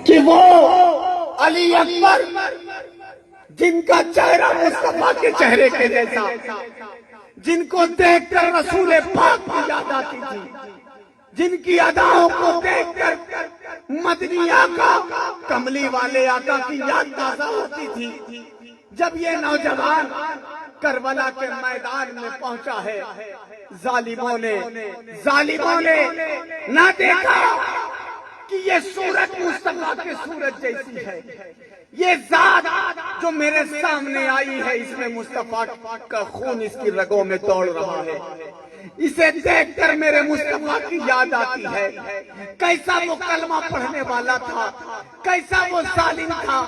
کہ وہ علی اکبر جن کا چہرہ مصطفیٰ کے چہرے کے جیسا، جن کو دیکھ کر رسول پاک کی یاد آتی تھی، جن کی اداؤں کو دیکھ کر مدنی آقا، کملی والے آقا کی یاد تازہ ہوتی تھی، جب یہ نوجوان کربلا کے میدان میں پہنچا ہے، ظالموں نے نہ دیکھا کہ یہ صورت مصطفیٰ کے صورت جیسی ہے، یہ ذات جو میرے سامنے آئی ہے، اس میں مصطفیٰ کا خون اس کی رگوں میں دوڑ رہا ہے، اسے دیکھ کر میرے مصطفیٰ کی یاد آتی ہے، کیسا وہ کلمہ پڑھنے والا تھا، کیسا وہ ظالم تھا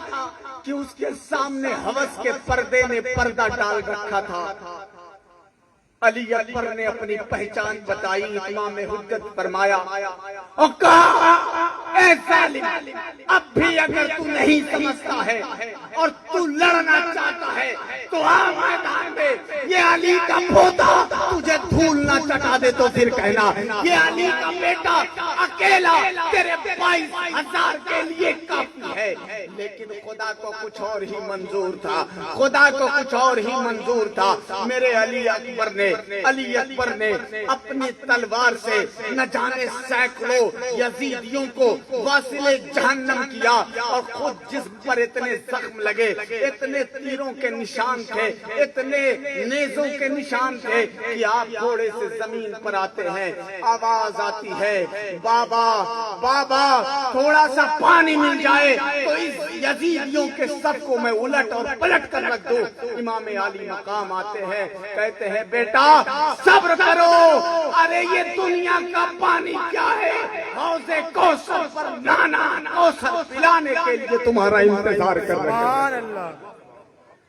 کہ اس کے سامنے ہوس کے پردے نے پردہ ڈال رکھا تھا۔ علی اکبر نے اپنی پہچان بتائی، امام حجت فرمایا اور کہا اے ظالم، اب بھی اگر تو نہیں سمجھتا ہے اور تو لڑنا چاہتا ہے تو آ میدان میں، یہ علی کا پوتا تجھے دھول نہ چٹا دے تو پھر کہنا، یہ علی کا بیٹا اکیلا تیرے 22,000 کے لیے کافی ہے۔ لیکن خدا کو کچھ اور ہی منظور تھا، خدا کو کچھ اور ہی منظور تھا۔ میرے علی اکبر نے اپنی تلوار سے نہ جانے سینکڑوں یزیدیوں کو واصل جہنم کیا، اور خود جسم پر اتنے زخم لگے، اتنے تیروں کے نشان تھے، اتنے نیزوں کے نشان تھے کہ آپ گھوڑے سے زمین پر آتے ہیں، آواز آتی ہے بابا بابا تھوڑا سا پانی مل جائے تو اس یزیدیوں کے صف کو میں الٹ اور پلٹ کر رکھ دوں۔ امام علی مقام آتے ہیں، کہتے ہیں بیٹا صبر کرو، ارے یہ دنیا کا پانی کیا ہے، حوض کوثر پر نانا کوثر پلانے کے لیے تمہارا انتظار کر رہے ہیں۔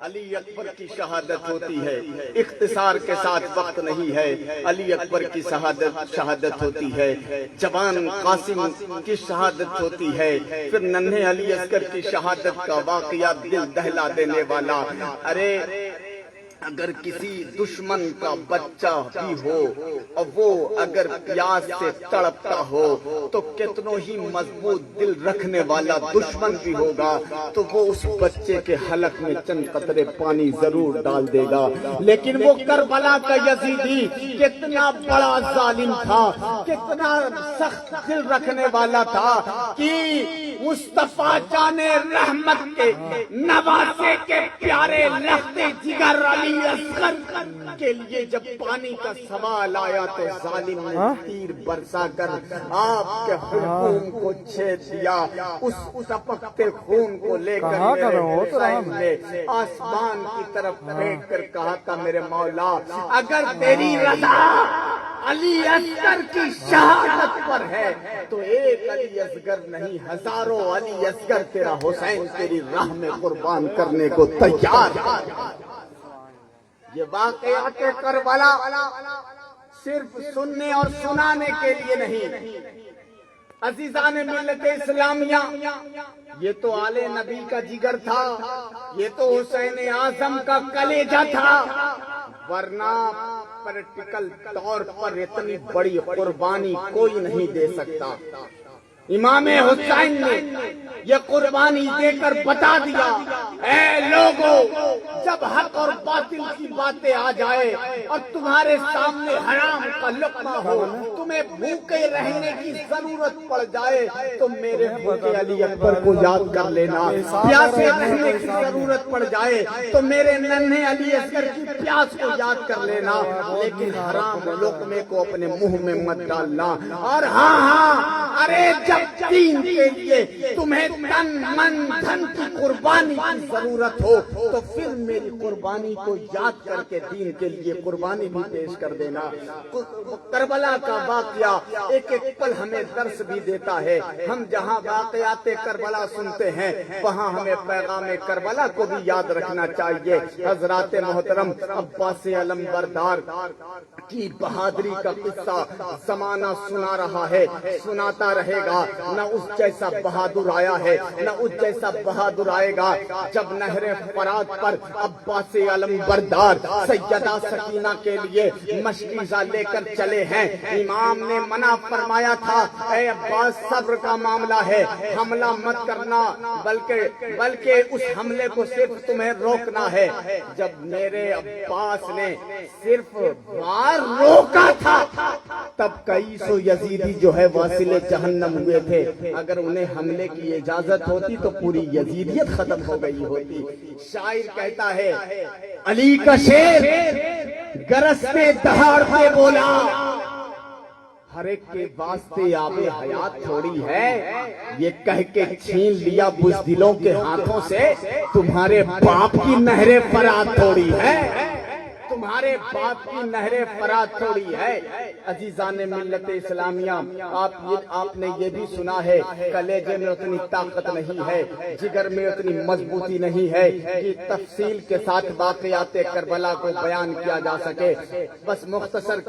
علی اکبر کی شہادت ہوتی ہے، اختصار کے ساتھ وقت نہیں ہے، علی اکبر کی شہادت ہوتی ہے، جوان قاسم کی شہادت ہوتی ہے، پھر ننھے علی اصغر کی شہادت کا واقعہ دل دہلا دینے والا۔ ارے اگر کسی دشمن کا بچہ بھی ہو اور وہ اگر پیاس سے تڑپتا ہو تو کتنوں ہی مضبوط دل رکھنے والا دشمن بھی ہوگا تو وہ اس بچے کے حلق میں چند قطرے پانی ضرور ڈال دے گا۔ لیکن وہ کربلا کا یزیدی کتنا بڑا ظالم تھا، کتنا سخت دل رکھنے والا تھا کہ مصطفیٰ جان رحمت کے نواسے کے پیارے لخت جگر علی اصغر کے لیے جب پانی کا سوال آیا تو ظالم نے تیر برسا کر آپ کے حلقوم کو چھید دیا۔ اس ٹپکتے خون کو لے کر میرے حسین نے آسمان کی طرف پھینک کر کہا تھا میرے مولا اگر تیری رضا علی اصغر کی شہادت پر ہے تو ایک علی اصغر نہیں، ہزاروں علی اصغر تیرا حسین تیری راہ میں قربان کرنے کو تیار ہے۔ یہ واقعات کربلا صرف سننے اور سنانے کے لیے نہیں، عزیزان ملت اسلامیہ، یہ تو آل نبی کا جگر تھا، یہ تو حسین اعظم کا کلیجہ تھا، ورنہ پریکٹیکل طور پر اتنی بڑی قربانی کوئی نہیں دے سکتا۔ امام حسین نے یہ قربانی دے کر بتا دیا اے لوگو جب حق اور باطل کی باتیں آ جائے اور تمہارے سامنے حرام کا لقمہ ہو، تمہیں بھوکے رہنے کی ضرورت پڑ جائے تو میرے بھوکے علی اکبر کو یاد کر لینا، پیاسے رہنے کی ضرورت پڑ جائے تو میرے ننھے علی اصغر کی پیاس کو یاد کر لینا، لیکن حرام لقمے کو اپنے منہ میں مت ڈالنا۔ اور ہاں ارے جب دین کے لیے تمہیں تن من دھن کی قربانی کی ضرورت ہو تو پھر میری قربانی کو یاد کر کے دین کے لیے قربانی بھی پیش کر دینا۔ کربلا کا واقعہ ایک ایک پل ہمیں درس بھی دیتا ہے۔ ہم جہاں واقعات کربلا سنتے ہیں وہاں ہمیں پیغام کربلا کو بھی یاد رکھنا چاہیے۔ حضرات محترم عباس علمبردار کی بہادری کا قصہ زمانہ سنا رہا ہے، سناتا آتا رہے گا، نہ اس جیسا بہادر آیا ہے نہ اس جیسا بہادر آئے گا۔ جب نہر فرات پر عباس علم بردار سیدہ سکینہ کے لیے مشکیزہ لے کر چلے ہیں، امام نے منع فرمایا تھا، اے عباس صبر کا معاملہ ہے، حملہ مت کرنا، بلکہ اس حملے کو صرف تمہیں روکنا ہے۔ جب میرے عباس نے صرف وار روکا تھا تب کئی سو یزیدی جو ہے واصل جہنم ہوئے تھے۔ اگر انہیں حملے کی اجازت ہوتی تو پوری یزیدیت ختم ہو گئی ہوتی۔ شاعر کہتا ہے، علی کا شیر گرجتے دہاڑتے بولا، ہر ایک کے واسطے آب حیات تھوڑی ہے، یہ کہہ کے چھین لیا بزدلوں کے ہاتھوں سے، تمہارے باپ کی نہر فرات تھوڑی ہے، تمہارے باپ کی نہر فرات تھوڑی ہے۔ عزیزان ملت اسلامیہ، آپ نے یہ بھی سنا ہے، کلیجے میں اتنی طاقت نہیں ہے، جگر میں اتنی مضبوطی نہیں ہے کہ تفصیل کے ساتھ واقعات کربلا کو بیان کیا جا سکے۔ بس مختصر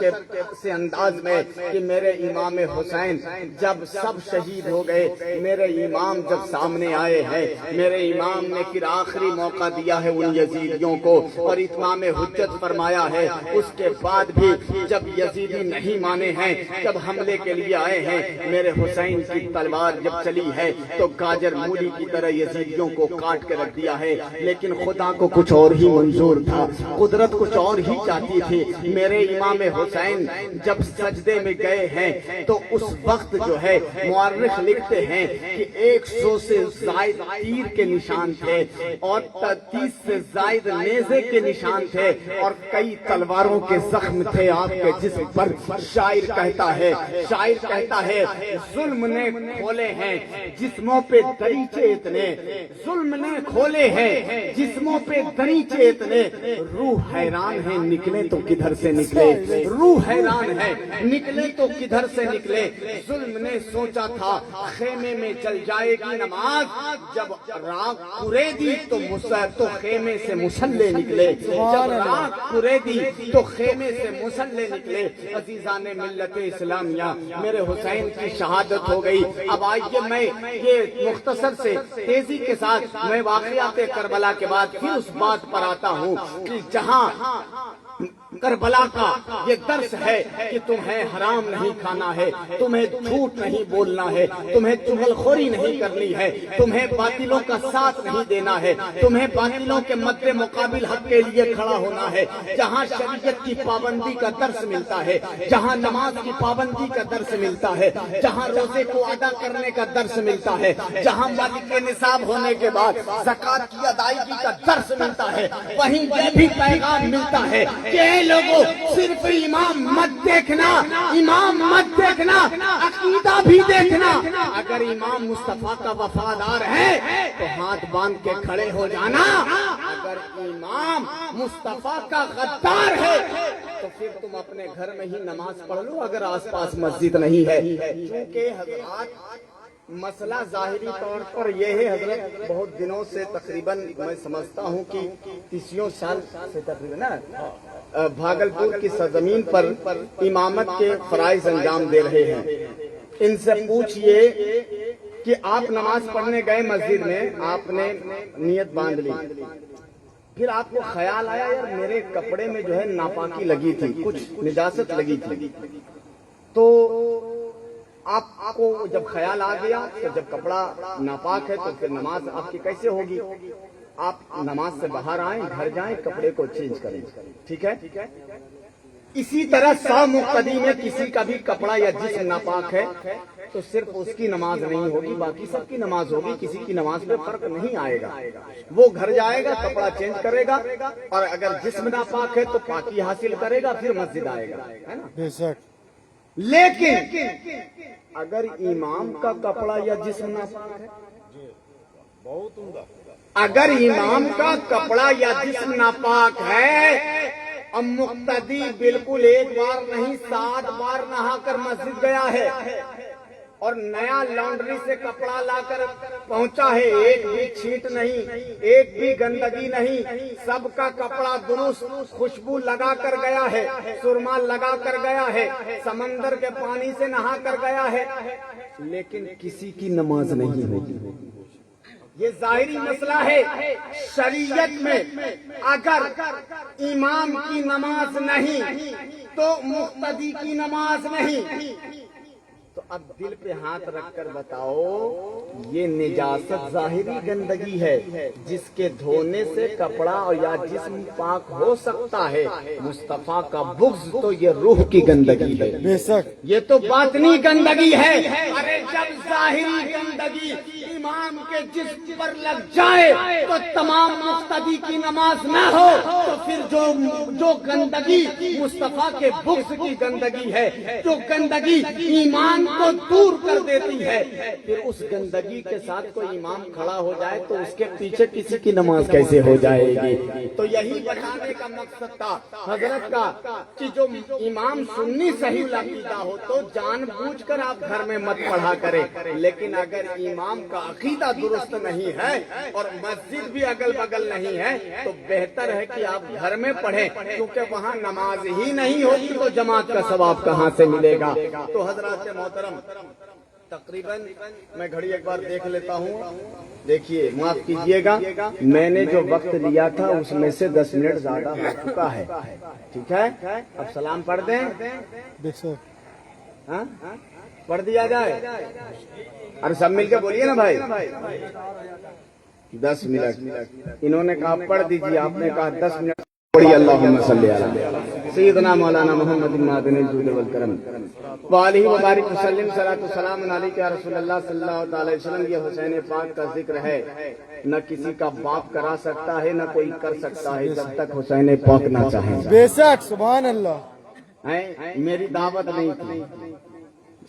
سے انداز میں کہ میرے امام حسین جب سب شہید ہو گئے، میرے امام جب سامنے آئے ہیں، میرے امام نے پھر آخری موقع دیا ہے ان یزیدیوں کو اور اتمام حجت فرمایا ہے۔ اس کے بعد بھی جب یزیدی نہیں مانے ہیں، جب حملے کے لیے آئے ہیں، میرے حسین کی تلوار جب چلی ہے تو گاجر مولی کی طرح یزیدیوں کو کاٹ کے رکھ دیا ہے، لیکن خدا کو کچھ اور ہی منظور تھا، قدرت کچھ اور ہی چاہتی تھی۔ میرے امام حسین جب سجدے میں گئے ہیں تو اس وقت جو ہے مورخ لکھتے ہیں کہ 100 سے زائد تیر کے نشان تھے اور 30 سے زائد نیزے کے نشان تھے اور کئی تلواروں کے زخم تھے آپ کے جسم پر۔ شاعر کہتا ہے ظلم نے کھولے ہیں جسموں پہ دریچے اتنے، ظلم نے کھولے ہیں جسموں پہ دریچے اتنے، روح حیران ہے نکلے تو کدھر سے نکلے، روح حیران ہے نکلے تو کدھر سے نکلے۔ ظلم نے سوچا تھا خیمے میں چل جائے گی نماز، جب رات قریدی تو خیمے سے مسلح نکلے، جب رات قریدی تو خیمے سے مسلح نکلے۔ عزیزان ملت اسلامیہ، میرے حسین کی شہادت ہو گئی۔ اب آئیے میں یہ مختصر سے تیزی کے ساتھ میں واقعات کربلا کے بعد پھر اس بات پر آتا ہوں کہ جہاں کربلا کا یہ درس ہے کہ تمہیں حرام نہیں کھانا ہے، تمہیں جھوٹ نہیں بولنا ہے، تمہیں چغل خوری نہیں کرنی ہے، تمہیں باطلوں کا ساتھ نہیں دینا ہے، تمہیں باطلوں کے مد مقابل حق کے لیے کھڑا ہونا ہے۔ جہاں شریعت کی پابندی کا درس ملتا ہے، جہاں نماز کی پابندی کا درس ملتا ہے، جہاں روزے کو ادا کرنے کا درس ملتا ہے، جہاں مالک نصاب ہونے کے بعد زکوٰۃ کی ادائیگی کا درس ملتا ہے، وہیں یہ بھی پیغام ملتا ہے کہ لوگوں صرف امام مت دیکھنا، امام مت دیکھنا، عقیدہ بھی دیکھنا۔ اگر امام مصطفیٰ کا وفادار ہے تو ہاتھ باندھ کے کھڑے ہو جانا، اگر امام مصطفیٰ کا غدار ہے تو پھر تم اپنے گھر میں ہی نماز پڑھ لو اگر آس پاس مسجد نہیں ہے۔ چونکہ حضرات مسئلہ ظاہری طور پر یہ ہے، حضرت بہت دنوں سے تقریباً میں سمجھتا ہوں کہ 30 سال سے تقریباً بھاگلپور کی سرزمین پر امامت کے فرائض انجام دے رہے ہیں۔ ان سے پوچھئے کہ آپ نماز پڑھنے گئے مسجد میں، آپ نے نیت باندھ لی، پھر آپ کو خیال آیا یار میرے کپڑے میں جو ہے ناپاکی لگی تھی، کچھ نجاست لگی تھی، تو آپ کو جب خیال آ گیا تو جب کپڑا ناپاک ہے تو پھر نماز آپ کی کیسے ہوگی؟ آپ نماز سے باہر آئیں، گھر جائیں، کپڑے کو چینج کریں، ٹھیک ہے؟ اسی طرح 100 مقتدی میں کسی کا بھی کپڑا یا جسم ناپاک ہے تو صرف اس کی نماز نہیں ہوگی، باقی سب کی نماز ہوگی، کسی کی نماز میں فرق نہیں آئے گا۔ وہ گھر جائے گا، کپڑا چینج کرے گا، اور اگر جسم ناپاک ہے تو پاکی حاصل کرے گا، پھر مسجد آئے گا، ہے نا؟ لیکن اگر امام کا کپڑا یا جسم ناپاک ہے، اگر امام کا کپڑا یا جسم ناپاک ہے اور مقتدی بالکل ایک بار نہیں 7 بار نہا کر مسجد گیا ہے اور نیا لانڈری سے کپڑا لا کر پہنچا ہے، ایک بھی چھینٹ نہیں، ایک بھی گندگی نہیں، سب کا کپڑا درست، خوشبو لگا کر گیا ہے، سرما لگا کر گیا ہے، سمندر کے پانی سے نہا کر گیا ہے، لیکن کسی کی نماز نہیں ہوگی۔ یہ ظاہری مسئلہ ہے۔ شریعت میں اگر امام کی نماز نہیں تو مقتدی کی نماز نہیں، تو اب دل پہ ہاتھ رکھ کر بتاؤ، یہ نجاست ظاہری گندگی ہے جس کے دھونے سے کپڑا اور یا جسم پاک ہو سکتا ہے، مصطفیٰ کا بغض تو یہ روح کی گندگی ہے، بے شک یہ تو باطنی گندگی ہے۔ ارے جب ظاہری گندگی امام کے جسم پر لگ جائے تو تمام مقتدی کی نماز نہ ہو، تو پھر جو گندگی مصطفیٰ کے بغض کی گندگی ہے، جو گندگی ایمان کو دور کر دیتی ہے، پھر اس گندگی کے ساتھ کوئی امام کھڑا ہو جائے تو اس کے پیچھے کسی کی نماز کیسے ہو جائے گی؟ تو یہی بتانے کا مقصد تھا حضرت کا کہ جو امام سنی صحیح العقیدہ ہو تو جان بوجھ کر آپ گھر میں مت پڑھا کریں، لیکن اگر امام کا عقیدہ درست نہیں ہے اور مسجد بھی اگل بگل نہیں ہے تو بہتر ہے کہ آپ گھر میں پڑھیں، کیونکہ وہاں نماز ہی نہیں ہوگی تو جماعت کا ثواب کہاں سے ملے گا؟ تو حضرات محترم، تقریباً میں گھڑی ایک بار دیکھ لیتا ہوں، دیکھیے معاف کیجئے گا، میں نے جو وقت لیا تھا اس میں سے 10 منٹ زیادہ ہو چکا ہے، ٹھیک ہے؟ اب سلام پڑھ دیں، پڑھ دیا جائے؟ ارے سب مل کے بولیے نا بھائی، 10 منٹ انہوں نے کہا پڑھ دیجیے، آپ نے کہا 10 منٹ پڑھیے۔ اللہم صلی علی سیدنا مولانا محمد معدن الجود والکرم وآلہ وبارک وسلم، صلاۃ و سلام علیک یا رسول اللہ صلی اللہ علیہ وسلم۔ یہ حسین پاک کا ذکر ہے، نہ کسی کا باپ کرا سکتا ہے نہ کوئی کر سکتا ہے جب تک حسین پاک نہ چاہیں۔ بے شک، سبحان اللہ۔ میری دعوت نہیں تھی،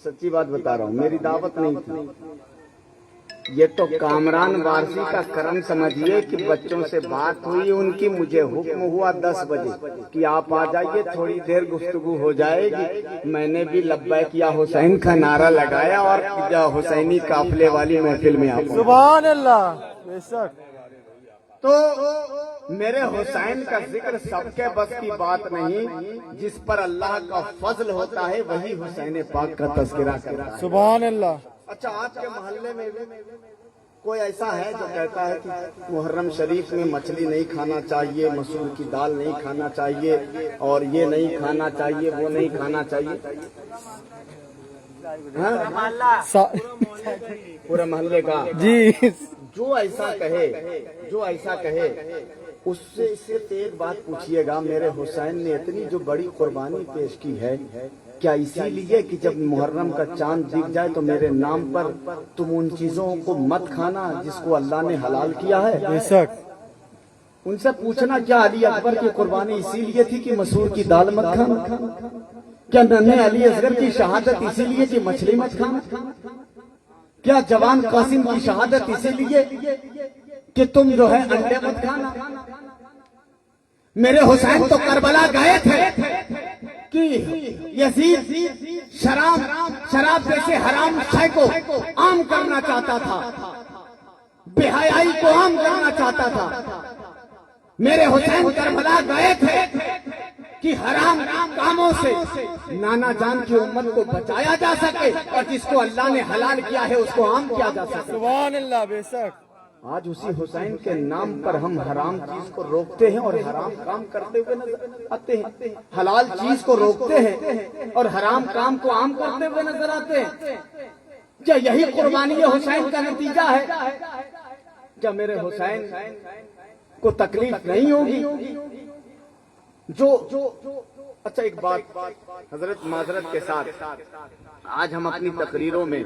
سچی بات بتا رہا ہوں، میری دعوت نہیں تھی، یہ تو کامران وارثی کا کرم سمجھیے کہ بچوں سے بات ہوئی، ان کی مجھے حکم ہوا 10 بجے کہ آپ آ جائیے، تھوڑی دیر گفتگو ہو جائے گی۔ میں نے بھی لبیک یا حسین کا نعرہ لگایا اور حسینی قافلے والی محفل میں آپ، سبحان اللہ، بے شک۔ تو میرے حسین کا ذکر سب کے بس کی بات نہیں، جس پر اللہ کا فضل ہوتا ہے وہی حسین پاک کا تذکرہ کرتا ہے، سبحان اللہ۔ اچھا، آپ کے محلے میں کوئی ایسا ہے جو کہتا ہے کہ محرم شریف میں مچھلی نہیں کھانا چاہیے، مسور کی دال نہیں کھانا چاہیے، اور یہ نہیں کھانا چاہیے، وہ نہیں کھانا چاہیے؟ پورے محلے کا جی، جو ایسا کہے اس سے ایک بات پوچھیے گا، میرے حسین نے اتنی جو بڑی قربانی پیش کی ہے، کیا اسی لیے کہ جب محرم کا چاند دکھ جائے تو میرے نام پر تم ان چیزوں کو مت کھانا جس کو اللہ نے حلال کیا ہے؟ بے شک۔ ان سے پوچھنا، کیا علی اکبر کی قربانی اسی لیے تھی کہ مسور کی دال مت کھانا؟ کیا ننھے علی اصغر کی شہادت اسی لیے کہ مچھلی مت کھانا؟ کیا جوان قاسم کی شہادت اسی لیے کہ تم جو ہے انڈے مت کھانا؟ میرے حسین تو کربلا گئے تھے کہ یزید شراب جیسے حرام شے کو عام کرنا چاہتا تھا، بے حیائی کو عام کرنا چاہتا تھا۔ میرے حسین کربلا گئے تھے کہ حرام کاموں سے نانا جان کی امت کو بچایا جا سکے اور جس کو اللہ نے حلال کیا ہے اس کو عام کیا جا سکے۔ سبحان اللہ، بے شک۔ آج اسی حسین کے نام پر ہم حرام چیز کو روکتے ہیں اور حرام کام کرتے ہوئے نظر آتے ہیں، حلال چیز کو روکتے ہیں اور حرام کام کو عام کرتے ہوئے نظر آتے ہیں۔ کیا یہی قربانی حسین کا نتیجہ ہے؟ کیا میرے حسین کو تکلیف نہیں ہوگی؟ اچھا، ایک بات حضرت معذرت کے ساتھ، آج ہم اپنی تقریروں میں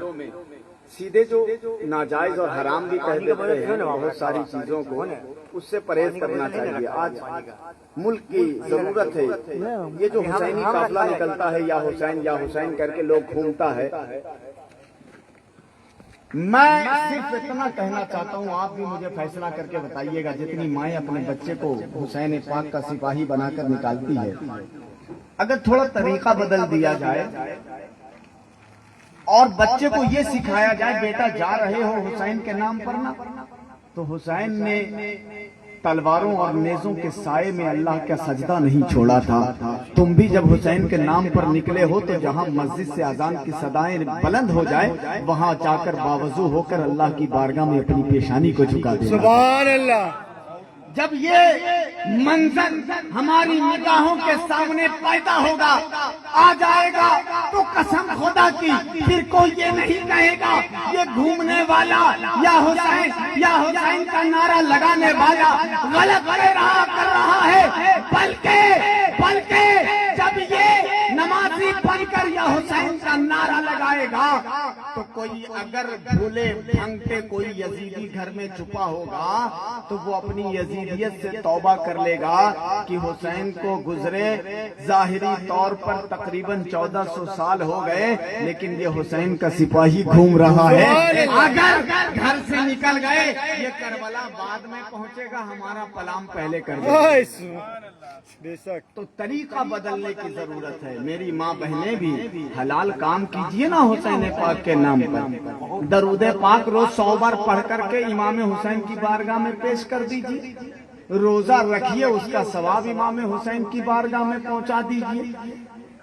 سیدھے جو ناجائز اور حرام بھی کہہ دیتے ہیں بہت ساری چیزوں کو، اس سے پرہیز کرنا چاہیے۔ آج ملک کی ضرورت ہے، یہ جو حسینی قافلہ نکلتا ہے یا حسین کر کے لوگ گھومتا ہے، میں صرف اتنا کہنا چاہتا ہوں، آپ بھی مجھے فیصلہ کر کے بتائیے گا، جتنی مائیں اپنے بچے کو حسین پاک کا سپاہی بنا کر نکالتی ہے، اگر تھوڑا طریقہ بدل دیا جائے اور بچے کو یہ سکھایا جائے بیٹا جا رہے ہو حسین کے نام پر نا، تو حسین نے تلواروں اور نیزوں کے سائے میں اللہ کا سجدہ نہیں چھوڑا تھا۔ تم بھی جب حسین کے نام پر نکلے ہو تو جہاں مسجد سے اذان کی صدائیں بلند ہو جائے وہاں جا کر باوضو ہو کر اللہ کی بارگاہ میں اپنی پیشانی کو جھکا دے۔ سبحان اللہ۔ جب یہ منظر ہماری نگاہوں کے سامنے پیدا ہوگا آ جائے گا تو قسم خدا کی پھر کوئی یہ نہیں کہے گا یہ گھومنے والا یا حسین کا نعرہ لگانے والا غلط کر رہا ہے، بلکہ جب یہ نمازی پڑھ کر یا حسین کا نعرہ لگائے گا تو کوئی اگر بھولے بھنگتے کوئی یزیدی گھر میں چھپا ہوگا تو وہ اپنی یزیدیت سے توبہ کر لے گا کہ حسین کو گزرے ظاہری طور پر تقریباً 1400 سال ہو گئے لیکن یہ حسین کا سپاہی گھوم رہا ہے۔ اگر گھر سے نکل گئے یہ کربلا بعد میں پہنچے گا، ہمارا پلام پہلے کر دے۔ بے شک۔ تو طریقہ بدلنے کی ضرورت ہے۔ میری ماں بہنیں بھی حلال کام کیجئے نا حسین پاک کے نام پر، درود پاک روز 100 بار پڑھ کر کے امام حسین کی بارگاہ میں پیش کر دیجئے، روزہ رکھیے اس کا ثواب امام حسین کی بارگاہ میں پہنچا دیجئے،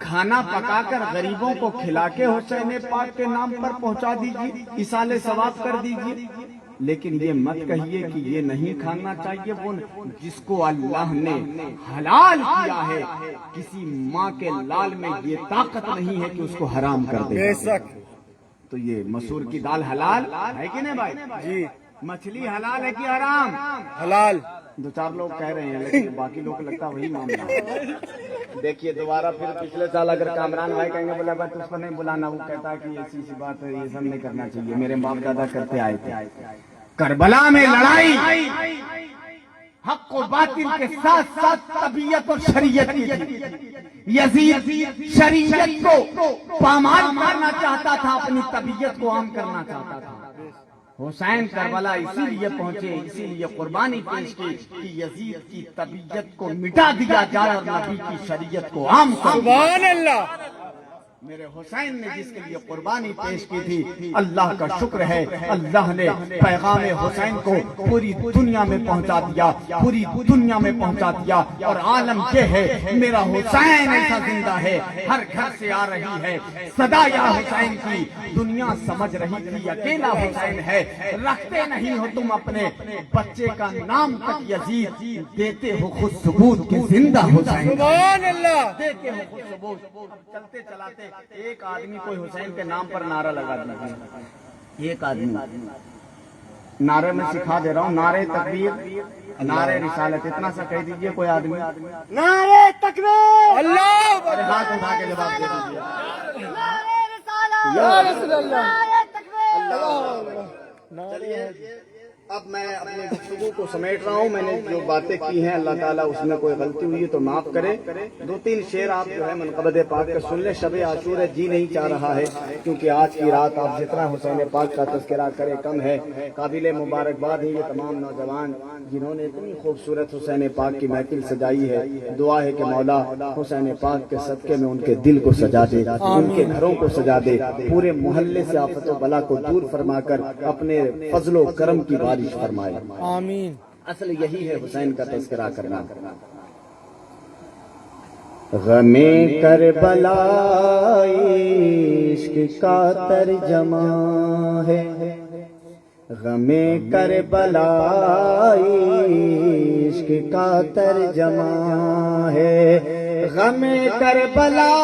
کھانا پکا کر غریبوں کو کھلا کے حسین پاک کے نام پر پہنچا دیجئے، ایصال ثواب کر دیجئے۔ لیکن یہ مت کہیے کہ یہ نہیں کھانا چاہیے، وہ جس کو اللہ نے حلال کیا ہے کسی ماں کے لال میں یہ طاقت نہیں ہے کہ اس کو حرام کر دے۔ بے شک۔ تو یہ مسور کی دال حلال ہے کہ نہیں بھائی؟ جی۔ مچھلی حلال ہے کہ حرام؟ حلال۔ 2-4 لوگ کہہ رہے ہیں لیکن باقی لوگ لگتا وہی معاملہ ہے۔ دیکھیے دوبارہ پھر پچھلے سال اگر کامران بھائی کہیں گے بولا بھائی تو اس کو نہیں بلانا، وہ کہتا ہے کہ یہ ایسی بات ہے، یہ سب نہیں کرنا چاہیے، میرے باپ دادا کرتے آئے تھے۔ کربلا میں لڑائی حق و باطل کے ساتھ ساتھ طبیعت اور شریعت کی تھی۔ یزید شریعت کو پامال کرنا چاہتا تھا، اپنی طبیعت کو عام کرنا چاہتا تھا۔ حسین کربلا اسی لیے پہنچے، اسی لیے قربانی پیش کی کہ یزید کی طبیعت کو مٹا دیا جائے اور نبی کی شریعت کو عام کر دیا۔ سبحان اللہ۔ میرے حسین نے جس کے لیے قربانی پیش کی تھی، اللہ کا شکر ہے اللہ نے پیغام حسین کو پوری دنیا میں پہنچا دیا، پوری دنیا میں پہنچا دیا۔ اور عالم یہ ہے میرا حسین ایسا زندہ ہے، ہر گھر سے آ رہی ہے صدا یا حسین کی، دنیا سمجھ رہی تھی اکیلا حسین ہے۔ رکھتے نہیں ہو تم اپنے بچے کا نام تک یزید، دیتے ہو خود ثبوت کہ زندہ حسین۔ سبحان اللہ۔ دیتے ہو خود ثبوت۔ چلتے چلاتے ایک آدمی کوئی حسین کے نام پر نعرہ لگا دیجیے، ایک آدمی نعرے میں سکھا دے رہا ہوں، نعرے تکبیر، نعرے رسالت، اتنا سا کہہ دیجیے کوئی آدمی، نعرے تکبیر، اللہ، ارے ہاتھ اٹھا کے جواب دے دیجیے، نعرے رسالت، یا رسول اللہ، نعرے تکبیر۔ چلیے اب میں اپنی گفتگو کو سمیٹ رہا ہوں۔ میں نے جو باتیں کی ہیں اللہ تعالیٰ اس میں کوئی غلطی ہوئی تو معاف کرے۔ 2-3 شعر آپ جو ہے منقبض پاک کا سن لیں۔ شب عاشور ہے، جی نہیں چاہ رہا ہے کیونکہ آج کی رات آپ جتنا حسین پاک کا تذکرہ کرے کم ہے۔ قابل مبارکباد ہیں یہ تمام نوجوان جنہوں نے اتنی خوبصورت حسین پاک کی محفل سجائی ہے۔ دعا ہے کہ مولا حسین پاک کے صدقے میں ان کے دل کو سجا دے، ان کے گھروں کو سجا دے، پورے محلے سے آفت و بلا کو دور فرما کر اپنے فضل و کرم کی بارش فرمائے، آمین۔ اصل یہی ہے حسین کا تذکرہ کرنا۔ غم کربلا عشق کا ترجمہ ہے، غم کربلا عشق کا ترجمہ ہے، غم کربلا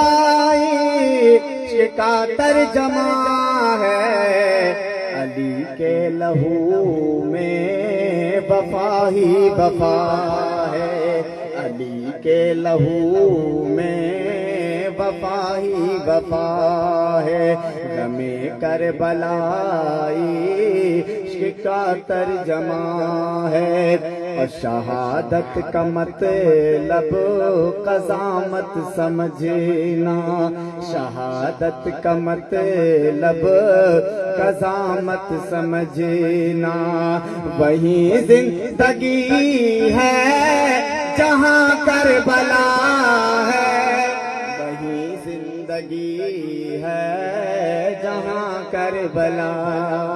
عشق کا ترجمہ ہے، علی کے لہو میں وفا ہی وفا ہے، علی کے لہو میں وفا ہی وفا ہے، غم کربلا عشق کا ترجمہ ہے، اور شہادت کا مطلب قضامت سمجھنا، شہادت کا مطلب قضامت سمجھنا، وہی زندگی ہے جہاں کربلا ہے، وہی زندگی زندگی ہے جہاں کربلا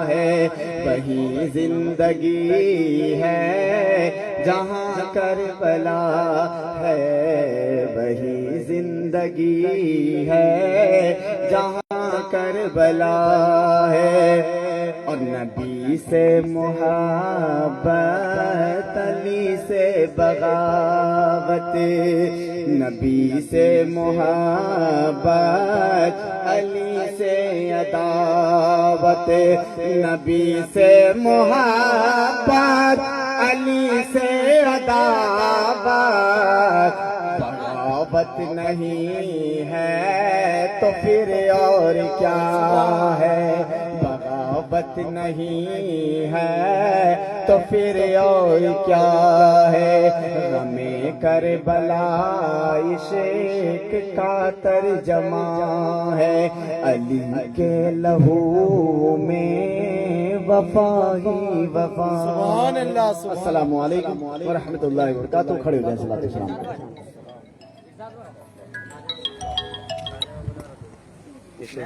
ہے، وہی زندگی ہے جہاں کربلا ہے، وہی زندگی ہے جہاں کربلا ہے۔ اور نبی سے محبت، علی سے بغاوت، نبی سے محبت، علی سے عداوت، نبی سے محبت، علی سے عداوت، بغاوت نہیں ہے تو پھر اور کیا ہے، بغاوت نہیں ہے تو پھر اور کیا ہے۔ غم کربلا عشق کا ترجمہ ہے، علی کے لہو میں وفا ہی وفا۔ سبحان اللہ، سبحان اللہ۔ السلام علیکم ورحمۃ اللہ وبرکاتہ۔ کھڑے ہو جائیں، صلاۃ و سلام کریں۔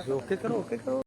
اوکے کرو، اوکے کرو۔